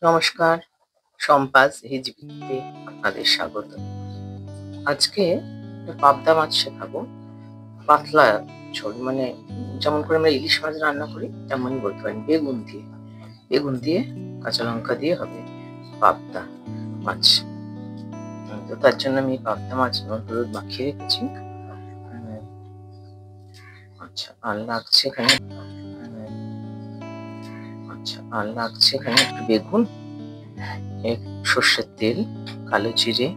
নমস্কার, সম্পাস হিজিবিতে আপনাদের স্বাগত। আজকে পাবদা মাছ শেখাবো। পাতলা ঝোল মানে যেমন করে আমরা ইলিশ মাছ রান্না করি তেমনই বলতে পারেন। বেগুন দিয়ে কাঁচা লঙ্কা দিয়ে হবে পাবদা মাছ। তো তার জন্য আমি পাবদা মাছ নুন হলুদ মাখিয়ে রেখেছি। আচ্ছা, আর লাগছে এখানে একটু বেগুন, সর্ষের তেল, কালো জিরে,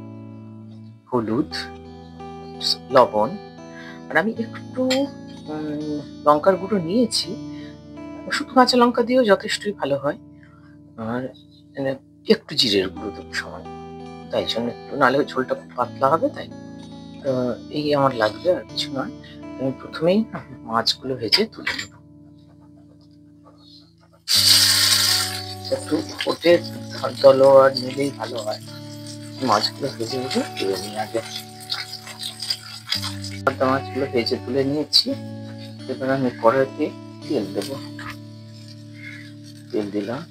হলুদ, লবণ, আর আমি একটু লঙ্কার গুঁড়ো নিয়েছি। শুধু কাঁচা লঙ্কা দিয়েও যথেষ্টই ভালো হয়। আর একটু জিরের গুঁড়ো দেবো সামান্য, তাই জন্য একটু, নাহলে ঝোলটা খুব পাতলা হবে। তাই এই আমার লাগবে, আর কিছু নয়। আমি প্রথমেই মাছগুলো ভেজে তুলে নেব। একটু ওটে দলো আর নিলেই ভালো হয়। মাছগুলো ভেজে তুলে নিয়ে আগে মাছগুলো ভেজে তুলে নিয়েছি। এবার আমি কড়াইতে তেল দেবো। তেল দিলাম,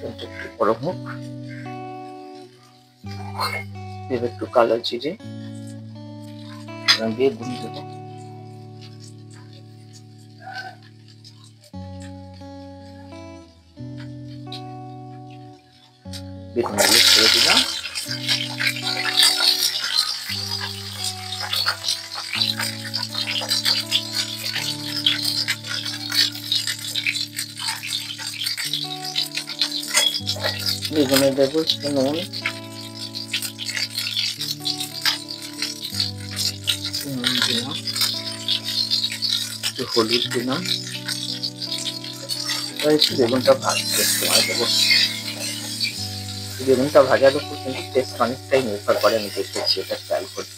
একটু গরম হোক। দেব একটু কালো জিরে, বেগুন দেবো, বেগুনগুলো ছেড়ে দিলাম। বেগুনে দেবো একটু নুন, দিলাম একটু হলুদ দিলাম। একটু বেগুনটা ভাজতে সময় দেবো। বেগুনটা ভাজার উপর কিন্তু টেস্ট অনেকটাই নির্ভর করে। আমি দেখেছি, এটা খেয়াল করি।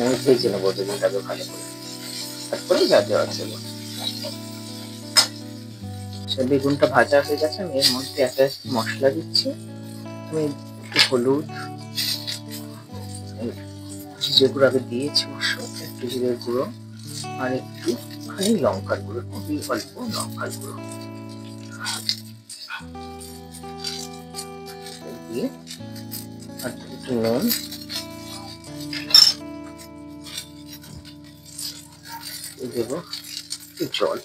আমি ভেজে নেবো বেগুনটাকে ভালো করে, তারপরে যা দেওয়ার দেবো। বেগুনটা ভাজা হয়ে গেছে। আমি এর মধ্যে একটা মশলা দিচ্ছি। আমি একটু হলুদ, জিরে গুঁড়ো আগে দিয়েছি অবশ্য, একটু জিরের গুঁড়ো, আর একটু লঙ্কার গুঁড়ো, খুবই অল্প লঙ্কার গুঁড়ো দিয়ে, আর একটু নুন, দেবো একটু জল।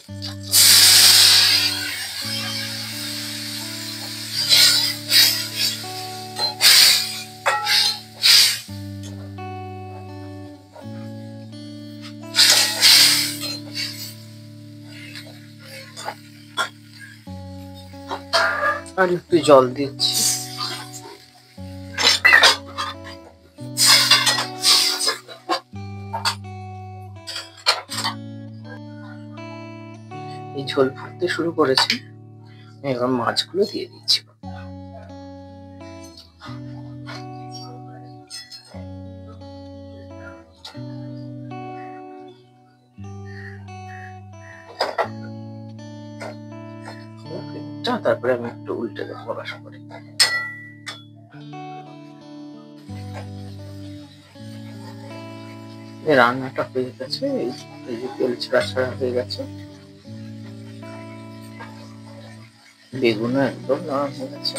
আর একটু জল দিচ্ছি। এই ঝোল ফুটতে শুরু করেছে, এবার মাছগুলো দিয়ে দিচ্ছি। তারপরে আমি একটু উল্টে দেবো বাসা করে। রান্নাটা হয়ে গেছে, এই যে তেল ছাড়া হয়ে গেছে, বেগুনও একদম নরম হয়ে গেছে।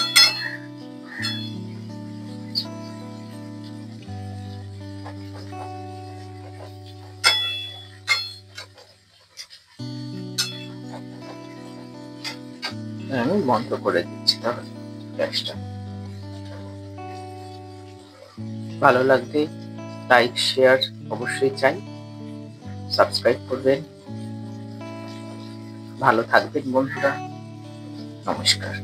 আমি বন্ধ করে দিচ্ছি তাহলে গ্যাসটা। ভালো লাগলে লাইক শেয়ার অবশ্যই চাই, সাবস্ক্রাইব করবেন। ভালো থাকবেন বন্ধুরা, নমস্কার।